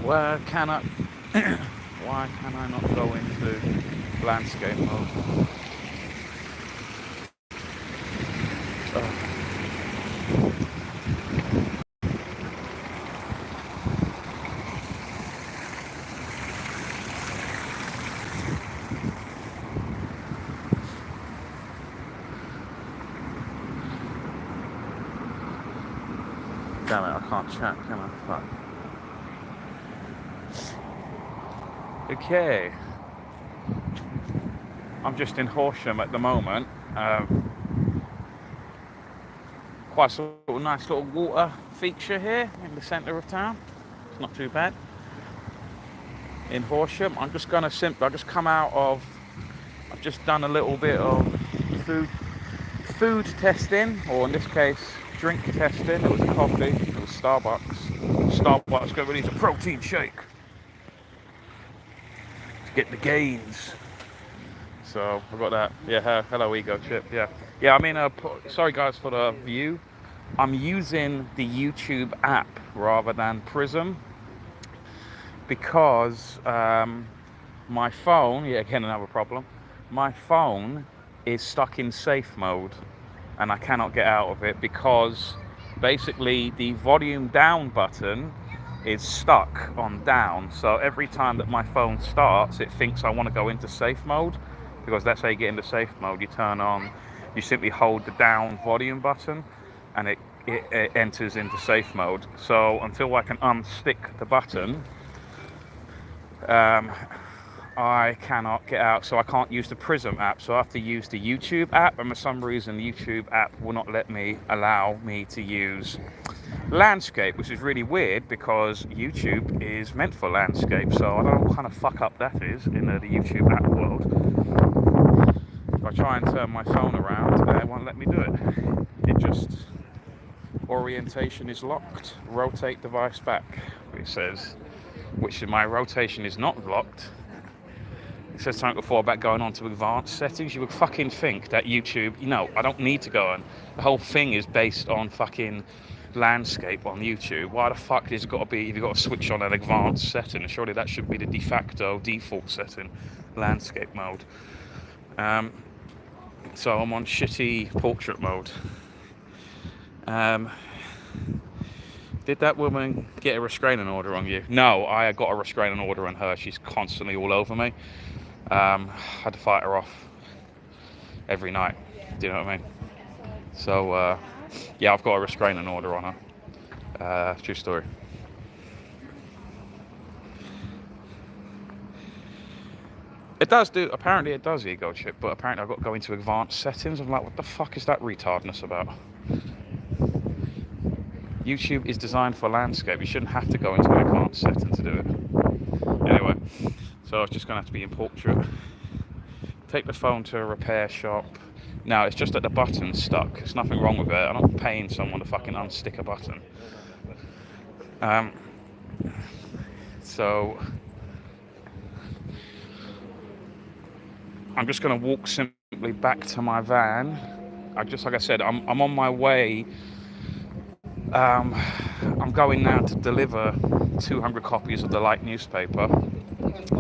Where can I? Why can I not go into landscape mode? Oh. Damn it, I can't chat, can I? Fuck. Okay. I'm just in Horsham at the moment. Quite a sort of nice little water feature here in the centre of town. It's not too bad. In Horsham, I'm just gonna I just come out of. I've just done a little bit of food testing, or in this case, drink testing. It was coffee. It was Starbucks. Starbucks going to release a protein shake to get the gains. So I got that. Yeah, hello ego chip. Yeah. I mean, sorry guys for the view. I'm using the YouTube app rather than Prism because my phone. Yeah, again another problem. My phone is stuck in safe mode, and I cannot get out of it because basically the volume down button is stuck on down. So every time that my phone starts, it thinks I want to go into safe mode, because that's how you get into safe mode. You simply hold the down volume button and it enters into safe mode. So until I can unstick the button, I cannot get out, so I can't use the Prism app, so I have to use the YouTube app, and for some reason the YouTube app will not allow me to use landscape, which is really weird because YouTube is meant for landscape, so I don't know what kind of fuck up that is in the YouTube app world. If I try and turn my phone around, it won't let me do it. It just, orientation is locked, rotate device back, it says, which my rotation is not locked. It says something before about going on to advanced settings. You would fucking think that YouTube, I don't need to go on. The whole thing is based on fucking landscape on YouTube. Why the fuck has it got to be, if you've got to switch on an advanced setting? Surely that should be the de facto default setting, landscape mode. So I'm on shitty portrait mode. Did that woman get a restraining order on you? No, I got a restraining order on her. She's constantly all over me. Had to fight her off every night. Do you know what I mean? So, yeah, I've got a restraining order on her. True story. Apparently it does ego chip, but apparently I've got to go into advanced settings. I'm like, what the fuck is that retardness about? YouTube is designed for landscape. You shouldn't have to go into an advanced setting to do it. Anyway, so it's just going to have to be in portrait. Take the phone to a repair shop. No, it's just that the button's stuck. There's nothing wrong with it. I'm not paying someone to fucking unstick a button. So I'm just going to walk simply back to my van. Like I said, I'm on my way. I'm going now to deliver 200 copies of the Light newspaper,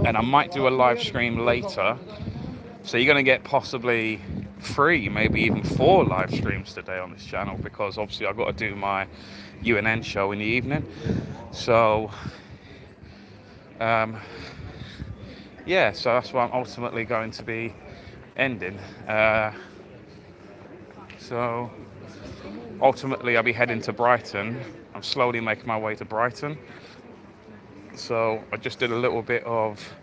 and I might do a live stream later. So you're going to get possibly 3, maybe even 4 live streams today on this channel, because obviously I've got to do my UNN show in the evening. So, yeah, so that's what I'm ultimately going to be ending. So, ultimately I'll be heading to Brighton. I'm slowly making my way to Brighton. So I just did a little bit of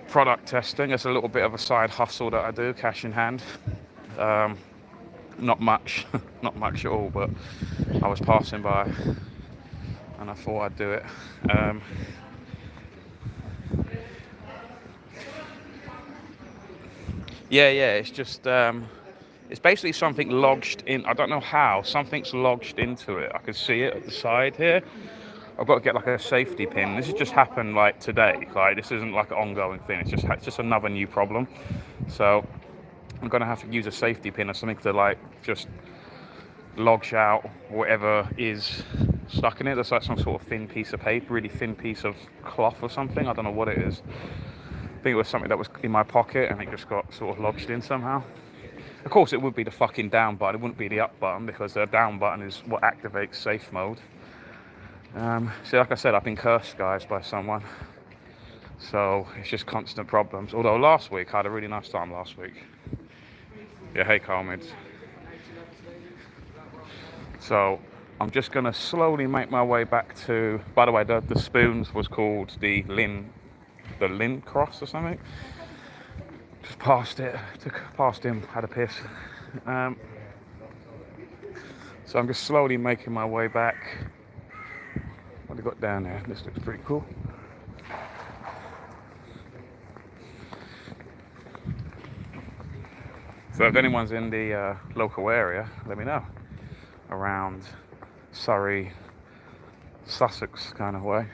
product testing. It's a little bit of a side hustle that I do, cash in hand. Not much, not much at all, but I was passing by and I thought I'd do it. Yeah, it's just, it's basically something lodged in, I don't know how, something's lodged into it. I can see it at the side here. I've got to get like a safety pin. This has just happened like today. Like this isn't like an ongoing thing. It's just another new problem. So I'm gonna have to use a safety pin or something to like just lodge out whatever is stuck in it. There's like some sort of thin piece of paper, really thin piece of cloth or something. I don't know what it is. I think it was something that was in my pocket and it just got sort of lodged in somehow. Of course, it would be the fucking down button. It wouldn't be the up button because the down button is what activates safe mode. So like I said, I've been cursed, guys, by someone. So it's just constant problems. Although last week, I had a really nice time last week. Yeah, hey, Carmid. So I'm just going to slowly make my way back to... By the way, the spoons was called the Lynn Cross or something. Just past it, took past him, had a piss. So I'm just slowly making my way back. What have we got down there? This looks pretty cool. So if anyone's in the local area, let me know. Around Surrey, Sussex kind of way.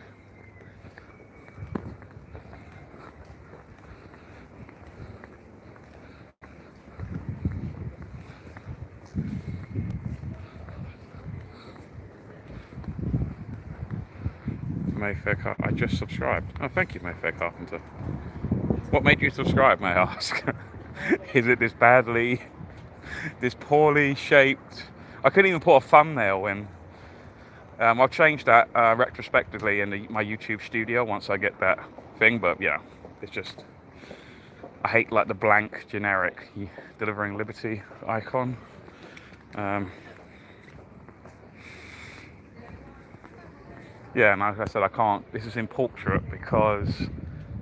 Mayfair I just subscribed. Oh, thank you, Mayfair Carpenter. What made you subscribe, may I ask? Is it this poorly shaped... I couldn't even put a thumbnail in. I'll change that retrospectively in my YouTube studio once I get that thing, but yeah, it's just... I hate like the blank, generic delivering liberty icon. Yeah, and like I said, I can't. This is in portrait because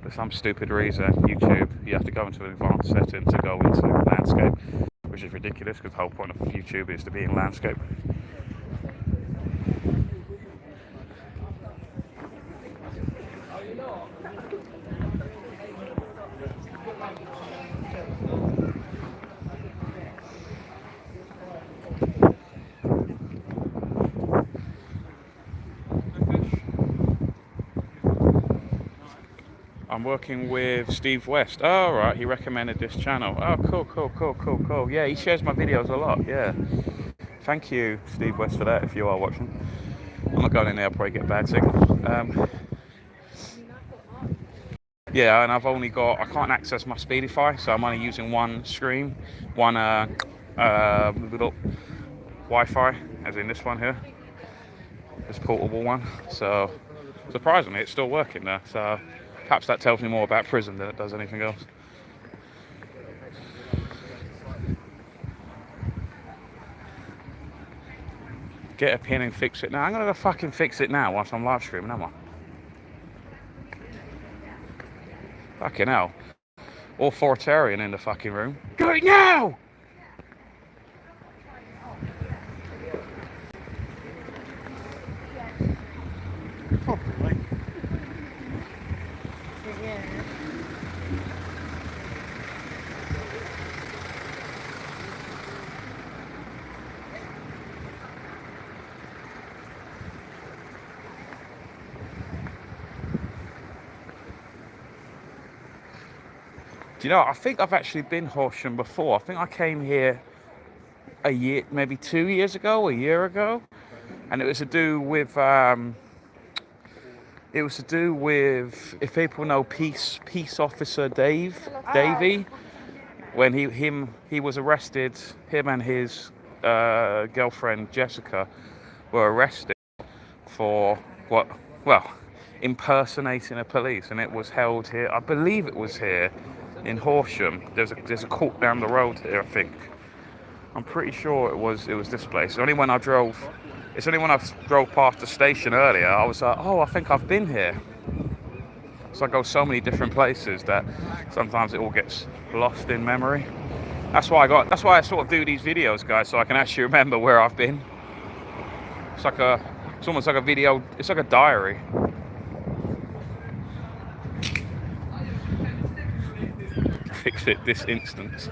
for some stupid reason, YouTube, you have to go into an advanced setting to go into landscape, which is ridiculous because the whole point of YouTube is to be in landscape. I'm working with Steve West. Oh, right, he recommended this channel. Oh, cool. Yeah, he shares my videos a lot, yeah. Thank you, Steve West, for that, if you are watching. I'm not going in there, I'll probably get a bad signal. Yeah, and I've only got... I can't access my Speedify, so I'm only using one screen. One little Wi-Fi, as in this one here. This portable one. So, surprisingly, it's still working there, so... Perhaps that tells me more about Prism than it does anything else. Get a pin and fix it now. I'm gonna go fucking fix it now whilst I'm live streaming, am I? Fucking hell. Authoritarian in the fucking room. Do it now! Probably. Yeah. Do you know, I think I've actually been Horsham before. I think I came here a year, maybe 2 years ago, a year ago. And it was to do with... It was to do with, if people know Peace Officer Davey, when he was arrested, him and his girlfriend Jessica were arrested for impersonating a police, and it was held here. I believe it was here in Horsham. There's a court down the road here, I think. I'm pretty sure it was this place. It's only when I drove past the station earlier, I was like, oh, I think I've been here. So I go so many different places that sometimes it all gets lost in memory. That's why I sort of do these videos, guys, so I can actually remember where I've been. It's almost like a video. It's like a diary. Fix it this instant.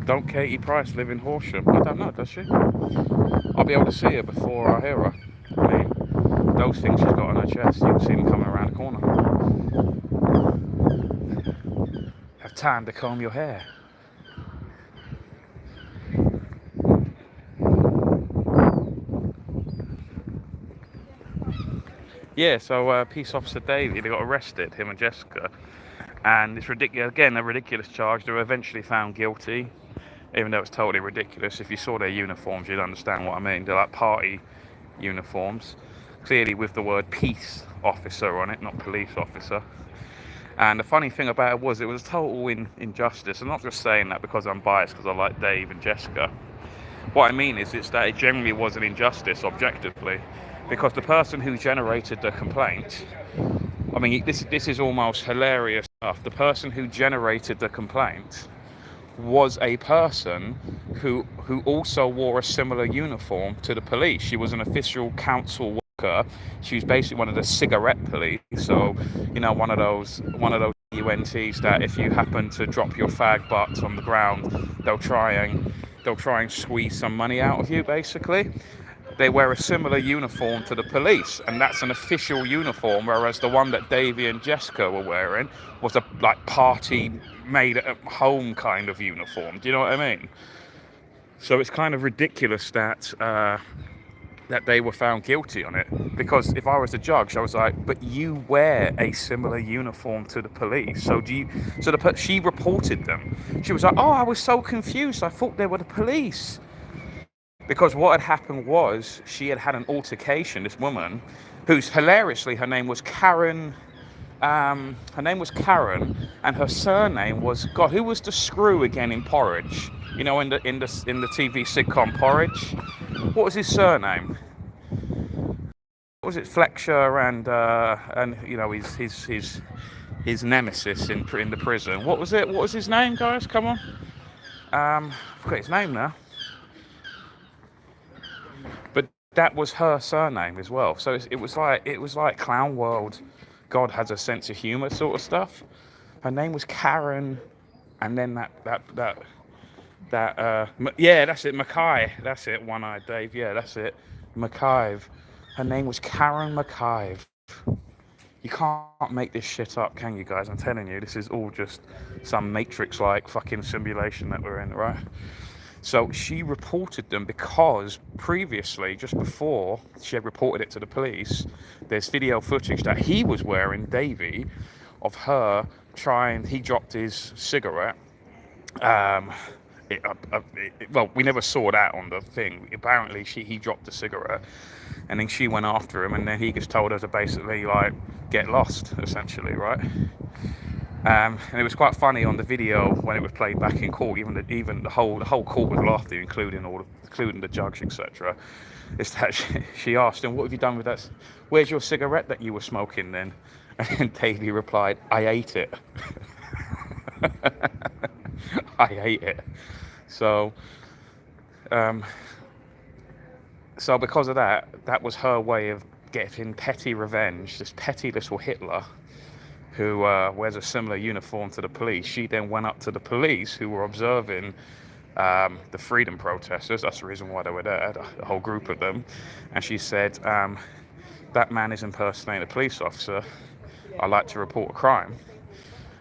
Don't Katie Price live in Horsham? I don't know, does she? I'll be able to see her before I hear her. I mean, those things she's got on her chest, you can see them coming around the corner. Have time to comb your hair. Yeah, so Peace Officer Davey, they got arrested, him and Jessica. And it's ridiculous, again, a ridiculous charge. They were eventually found guilty, even though it's totally ridiculous. If you saw their uniforms, you'd understand what I mean. They're like party uniforms, clearly with the word peace officer on it, not police officer. And the funny thing about it was a total injustice. I'm not just saying that because I'm biased, because I like Dave and Jessica. What I mean is it's that it generally was an injustice objectively, because the person who generated the complaint, I mean, this is almost hilarious stuff. The person who generated the complaint was a person who also wore a similar uniform to the police. She was an official council worker. She was basically one of the cigarette police. So, you know, one of those UNTs that if you happen to drop your fag butts on the ground, they'll try and squeeze some money out of you, basically. They wear a similar uniform to the police, and that's an official uniform, whereas the one that Davey and Jessica were wearing was a party made at home kind of uniform. Do you know what I mean? So it's kind of ridiculous that they were found guilty on it, because if I was the judge, I was like, but you wear a similar uniform to the police, so she reported them. She was like, oh, I was so confused, I thought they were the police. Because what had happened was she had an altercation, this woman, who's hilariously, her name was Karen, and her surname was, God, who was the screw again in Porridge? You know, in the TV sitcom Porridge? What was his surname? What was it? Fletcher and you know, his nemesis in the prison. What was it? What was his name, guys? Come on. I forgot his name now. But that was her surname as well. So it was like Clown World, God has a sense of humor sort of stuff. Her name was Karen, and then yeah, that's it, Mackay. That's it, One-Eyed Dave. Yeah, that's it, Mackay. Her name was Karen Mackay. You can't make this shit up, can you guys? I'm telling you, this is all just some Matrix-like fucking simulation that we're in, right? So she reported them because previously, just before she had reported it to the police, there's video footage that he was wearing, Davey, of her he dropped his cigarette. Well, we never saw that on the thing. Apparently, he dropped the cigarette, and then she went after him, and then he just told her to basically, like, get lost, essentially, right? And it was quite funny on the video when it was played back in court. Even the whole court was laughing, including the judge, etc. Is that she asked him, "What have you done with that? Where's your cigarette that you were smoking then?" And Davey replied, "I ate it." I ate it. So because of that was her way of getting petty revenge. This petty little Hitler, who wears a similar uniform to the police. She then went up to the police who were observing the freedom protesters. That's the reason why they were there, the whole group of them. And she said, that man is impersonating a police officer. I'd like to report a crime.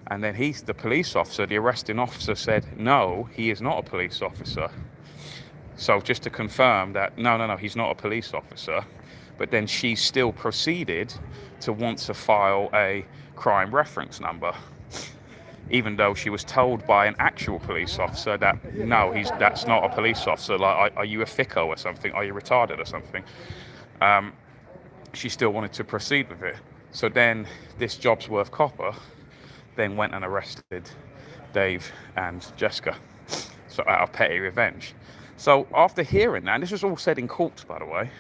And then the police officer, the arresting officer, said, no, he is not a police officer. So just to confirm that, no, he's not a police officer. But then she still proceeded to want to file a crime reference number, even though she was told by an actual police officer that no, that's not a police officer. Like, are you a thicko or something? Are you retarded or something? she still wanted to proceed with it. So then this Jobsworth copper then went and arrested Dave and Jessica, so out of petty revenge. So after hearing that, and this was all said in court, by the way,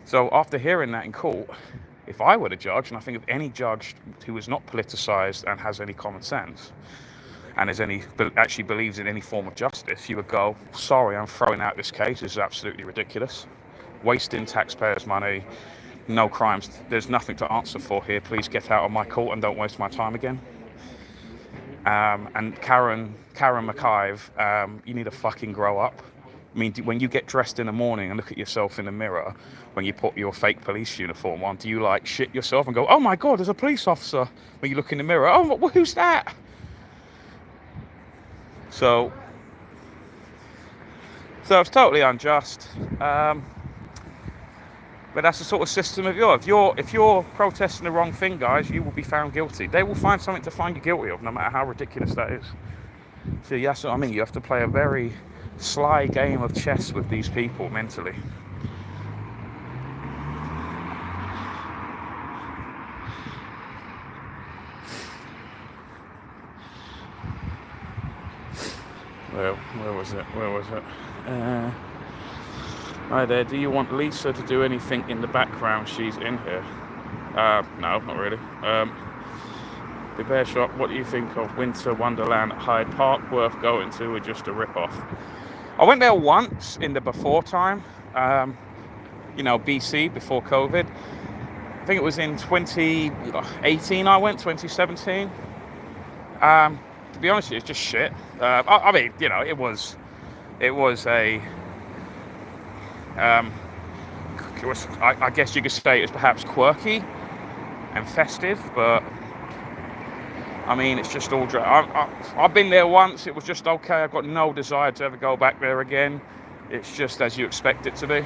so after hearing that in court, if I were the judge, and I think if any judge who is not politicized and has any common sense and actually believes in any form of justice, you would go, sorry, I'm throwing out this case. This is absolutely ridiculous. Wasting taxpayers' money, no crimes. There's nothing to answer for here. Please get out of my court and don't waste my time again. And Karen McIve, you need to fucking grow up. I mean, when you get dressed in the morning and look at yourself in the mirror, when you put your fake police uniform on, do you like shit yourself and go, oh my God, there's a police officer? When you look in the mirror, oh, who's that? So it's totally unjust. But that's the sort of system of yours. If you're protesting the wrong thing, guys, you will be found guilty. They will find something to find you guilty of, no matter how ridiculous that is. So that's what I mean. You have to play a very sly game of chess with these people mentally. Well, where was it? Hi there, do you want Lisa to do anything in the background? She's in here. No, not really. The Bear Shop, what do you think of Winter Wonderland at Hyde Park? Worth going to, or just a rip-off? I went there once in the before time, BC, before COVID. I think it was in 2018 I went, 2017. To be honest with you, it's just shit. I mean, it was I guess you could say it was perhaps quirky and festive, but I mean, it's just all I've been there once, it was just okay. I've got no desire to ever go back there again. It's just as you expect it to be.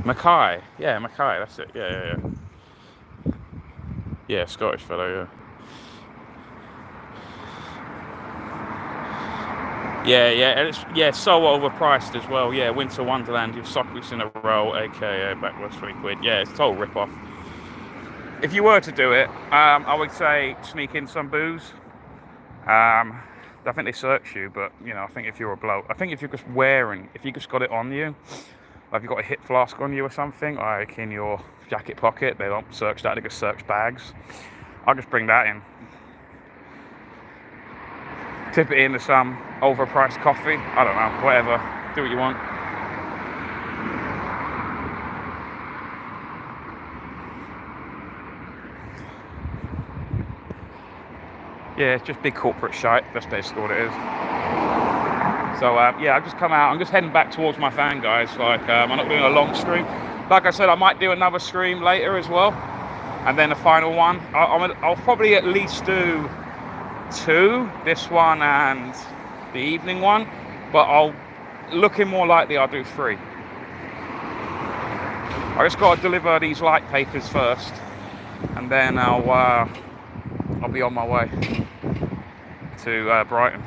Mackay, that's it. Yeah, Scottish fellow, yeah. It's so overpriced as well. Yeah, Winter Wonderland, you've sock weeks in a row, aka backwards 20 quid. Yeah, it's a total rip-off. If you were to do it, I would say sneak in some booze. I think they search you, but I think if you're a bloke, if you just got it on you, like if you've got a hip flask on you or something, like in your jacket pocket, they don't search that, they just search bags. I'll just bring that in. Tip it into some overpriced coffee. I don't know, whatever. Do what you want. Yeah, it's just big corporate shite. That's basically what it is. So I've just come out. I'm just heading back towards my fan, guys. I'm not doing a long stream. Like I said, I might do another stream later as well, and then a final one. I'll probably at least do 2, this one and the evening one, but looking more likely I'll do 3. I just got to deliver these light papers first, and then I'll be on my way to Brighton.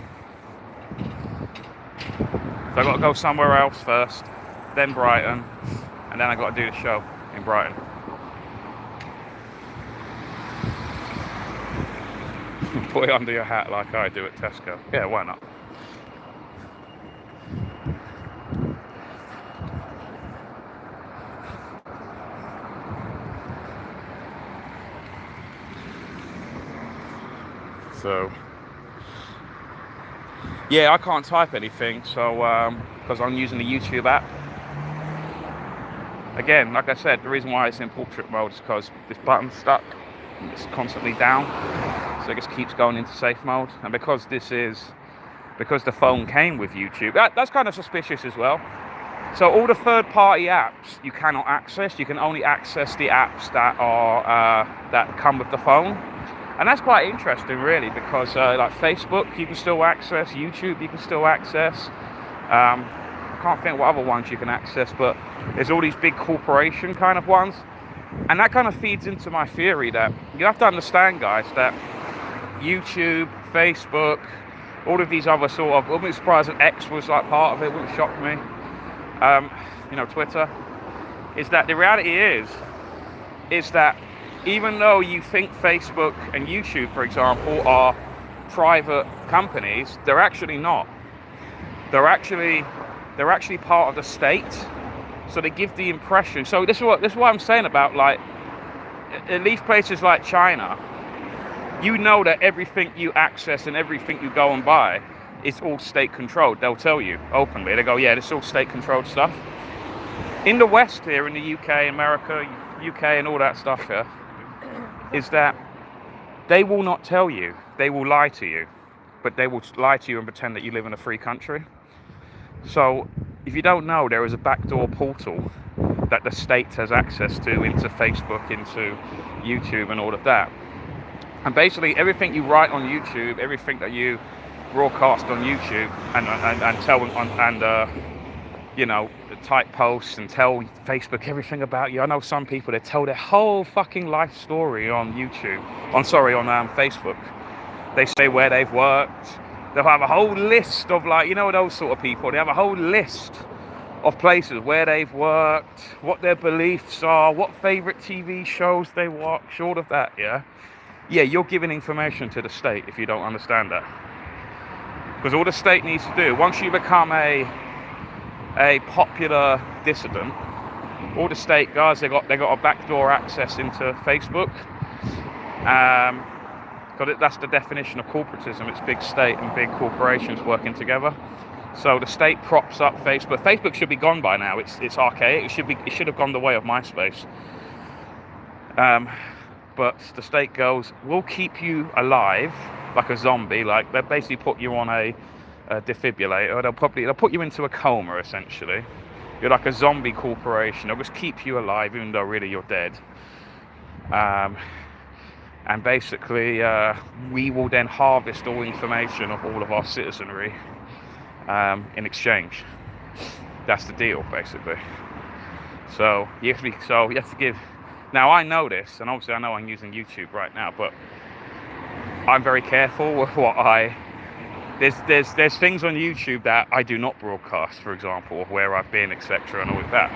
So I've got to go somewhere else first, then Brighton, and then I've got to do the show in Brighton. Put it under your hat like I do at Tesco. Yeah, why not? So, yeah, I can't type anything, so because I'm using the YouTube app. Again, like I said, the reason why it's in portrait mode is because this button's stuck. It's constantly down, so it just keeps going into safe mode. And because the phone came with YouTube, that's kind of suspicious as well. So all the third-party apps you cannot access. You can only access the apps that are that come with the phone. And that's quite interesting, really, because like Facebook, you can still access. YouTube, you can still access. I can't think what other ones you can access, but there's all these big corporation kind of ones. And that kind of feeds into my theory that you have to understand, guys, that YouTube, Facebook, all of these other sort of, I wouldn't be surprised if X was like part of it, wouldn't shock me. Twitter, is that the reality is that even though you think Facebook and YouTube, for example, are private companies, they're actually not. They're actually part of the state. So they give the impression. So this is what I'm saying about, like, at least places like China, you know that everything you access and everything you go and buy is all state controlled. They'll tell you openly. They go, yeah, this is all state controlled stuff. In the West here, in the UK, America, UK and all that stuff here, is that they will not tell you. They will lie to you. But they will lie to you and pretend that you live in a free country. So if you don't know, there is a backdoor portal that the state has access to into Facebook, into YouTube and all of that. And basically everything you write on YouTube, everything that you broadcast on YouTube and tell type posts and tell Facebook everything about you. I know some people, they tell their whole fucking life story on Facebook. They say where they've worked. They'll have a whole list of, like, those sort of people. They have a whole list of places where they've worked, what their beliefs are, what favorite TV shows they watch, all of that, yeah? Yeah, you're giving information to the state if you don't understand that. Because all the state needs to do, once you become a popular dissident, all the state guys, they got a backdoor access into Facebook. Because that's the definition of corporatism. It's big state and big corporations working together. So the state props up Facebook. Facebook should be gone by now. It's archaic. It should have gone the way of MySpace. But the state goes, we'll keep you alive like a zombie. Like, they basically put you on a defibrillator. They'll put you into a coma, essentially. You're like a zombie corporation. They'll just keep you alive even though really you're dead. And basically, we will then harvest all information of all of our citizenry in exchange. That's the deal, basically. So you have to give. Now I know this, and obviously I know I'm using YouTube right now, but I'm very careful with what There's things on YouTube that I do not broadcast, for example, of where I've been, etc., and all of that.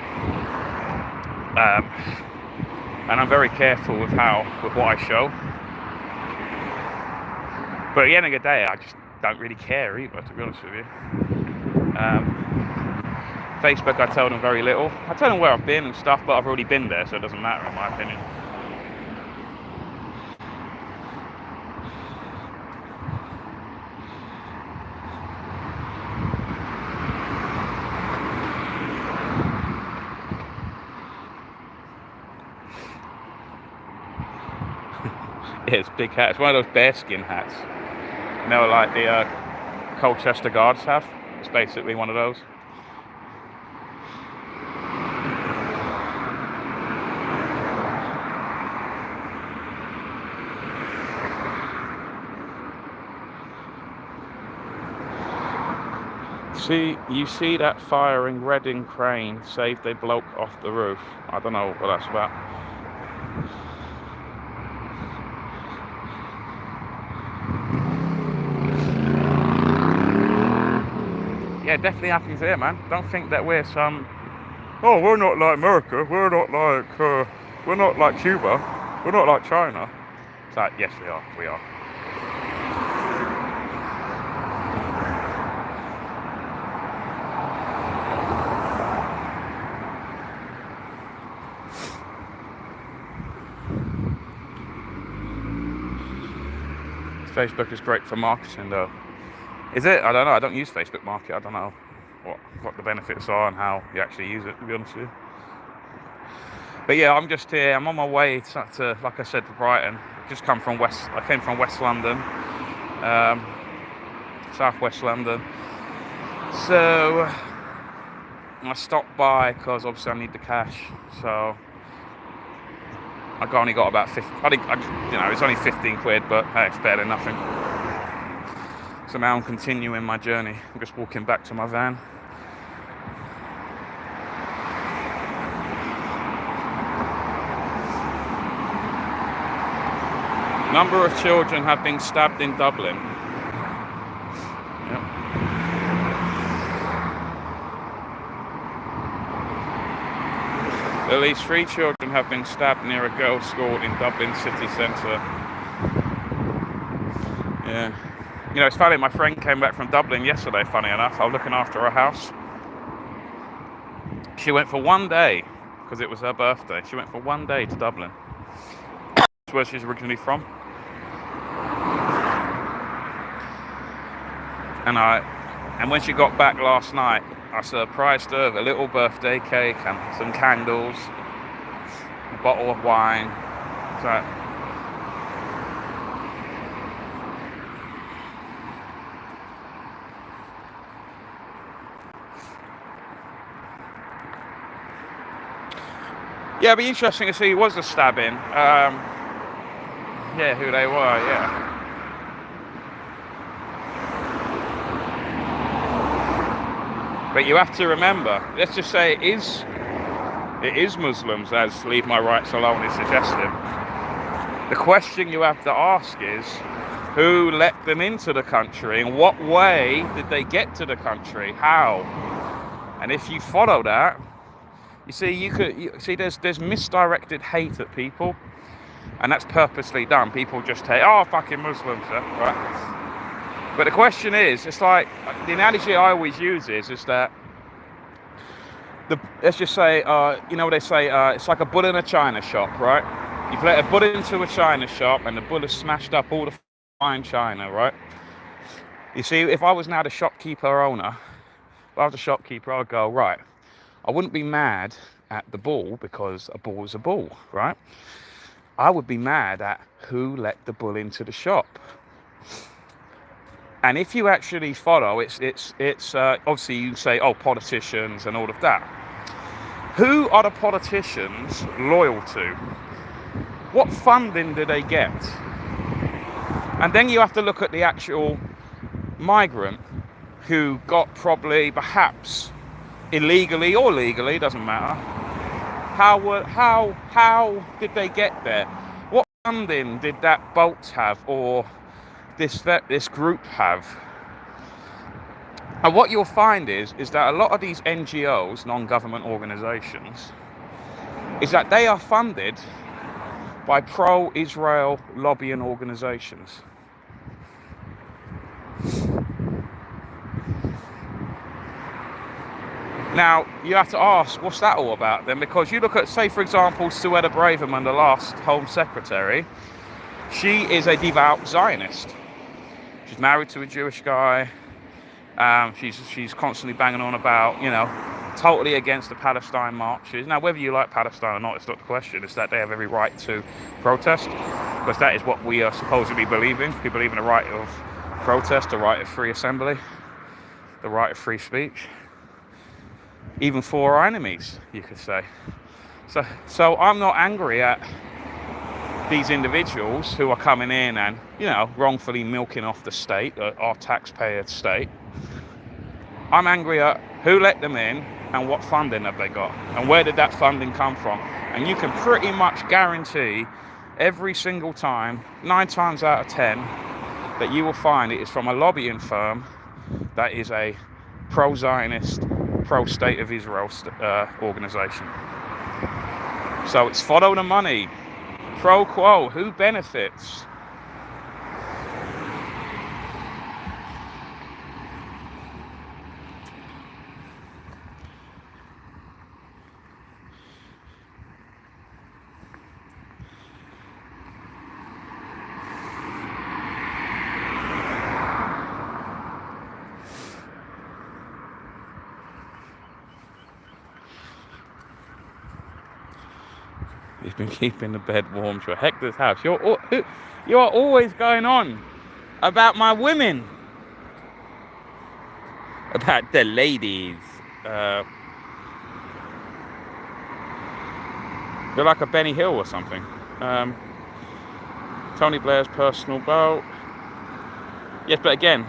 And I'm very careful with what I show. But at the end of the day, I just don't really care either, to be honest with you. Facebook, I tell them very little. I tell them where I've been and stuff, but I've already been there, so it doesn't matter, in my opinion. Yeah, it's a big hat. It's one of those bearskin hats. Like the Colchester Guards have. It's basically one of those. You see that firing Reading crane saved a bloke off the roof. I don't know what that's about. Yeah, it definitely happens here, man. Don't think that we're we're not like America, we're not like Cuba, we're not like China. It's like, yes, we are. Facebook is great for marketing, though. Is it? I don't know. I don't use Facebook Market. I don't know what the benefits are and how you actually use it, to be honest with you. But yeah, I'm just here. I'm on my way to like I said, to Brighton. I came from West London, Southwest London. So I stopped by because obviously I need the cash. So I only got about 50. It's only 15 quid, but hey, it's better than nothing. So now I'm continuing my journey. I'm just walking back to my van. Number of children have been stabbed in Dublin. Yep. At least 3 children have been stabbed near a girls' school in Dublin city centre. Yeah. You know, it's funny, my friend came back from Dublin yesterday, funny enough. I was looking after her house. She went for 1 day, because it was her birthday. She went for 1 day to Dublin. That's where she's originally from. And when she got back last night, I surprised her with a little birthday cake and some candles, a bottle of wine. So, yeah, it'd be interesting to see was the stabbing. Yeah, who they were, yeah. But you have to remember, let's just say it is Muslims, as Leave My Rights Alone is suggesting. The question you have to ask is, who let them into the country? In what way did they get to the country? How? And if you follow that, you see, there's misdirected hate at people, and that's purposely done. People just hate, oh, fucking Muslims, right? But the question is, it's like, the analogy I always use is that, let's just say, they say, it's like a bull in a china shop, right? You've let a bull into a china shop and the bull has smashed up all the fine china, right? You see, if I was now the shopkeeper owner, if I was the shopkeeper, I'd go, right, I wouldn't be mad at the bull because a bull is a bull, right? I would be mad at who let the bull into the shop. And if you actually follow, it's obviously you say, oh, politicians and all of that. Who are the politicians loyal to? What funding do they get? And then you have to look at the actual migrant who got probably, perhaps, illegally or legally, doesn't matter. How did they get there? What funding did that boat have, or this group have? And what you'll find is that a lot of these NGOs, non-government organizations, is that they are funded by pro-Israel lobbying organizations. Now, you have to ask, what's that all about then? Because you look at, say, for example, Suella Braverman, the last Home Secretary, she is a devout Zionist. She's married to a Jewish guy. She's constantly banging on about, totally against the Palestine marches. Now, whether you like Palestine or not, it's not the question. It's that they have every right to protest, because that is what we are supposedly believing. We believe in the right of protest, the right of free assembly, the right of free speech, even for our enemies, you could say. So I'm not angry at these individuals who are coming in and, wrongfully milking off the state, our taxpayer state. I'm angry at who let them in and what funding have they got and where did that funding come from. And you can pretty much guarantee every single time, 9 times out of 10, that you will find it is from a lobbying firm that is a pro-Zionist, pro-State of Israel organization. So it's follow the money. Pro quo, who benefits? He's been keeping the bed warm to Hector's house. You are always going on about my women, about the ladies. You're like a Benny Hill or something. Tony Blair's personal boat. Yes, but again,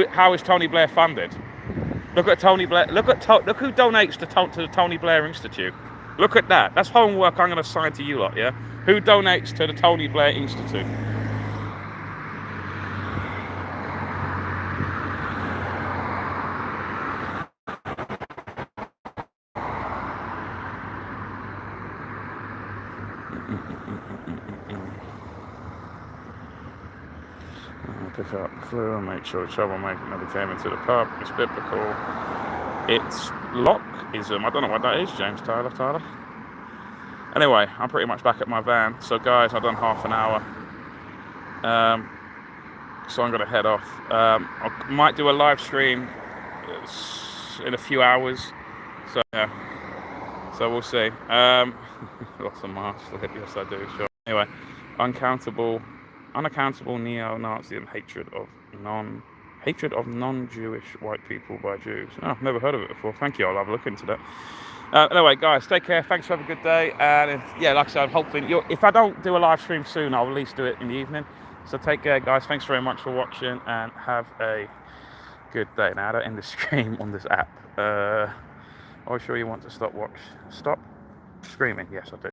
how is Tony Blair funded? Look at Tony Blair. Look who donates to the Tony Blair Institute. Look at that. That's homework I'm going to assign to you lot, yeah? Who donates to the Tony Blair Institute? Pick up the flu and make sure the troublemaker never came into the pub. It's biblical. It's lockism. I don't know what that is, James Tyler. Anyway, I'm pretty much back at my van. So guys, I've done half an hour. So I'm going to head off. I might do a live stream in a few hours. So yeah. So we'll see. Lots of masks. Yes, I do. Sure. Anyway, unaccountable neo-Nazi and hatred of non-Jewish white people by Jews. Oh, I've never heard of it before. Thank you. I'll have a look into that. Anyway, guys, take care. Thanks for having a good day. And yeah, like I said, I'm hoping if I don't do a live stream soon, I'll at least do it in the evening. So take care, guys. Thanks very much for watching and have a good day. Now, I don't end the stream on this app. Are you sure you want to stop screaming? Yes, I do.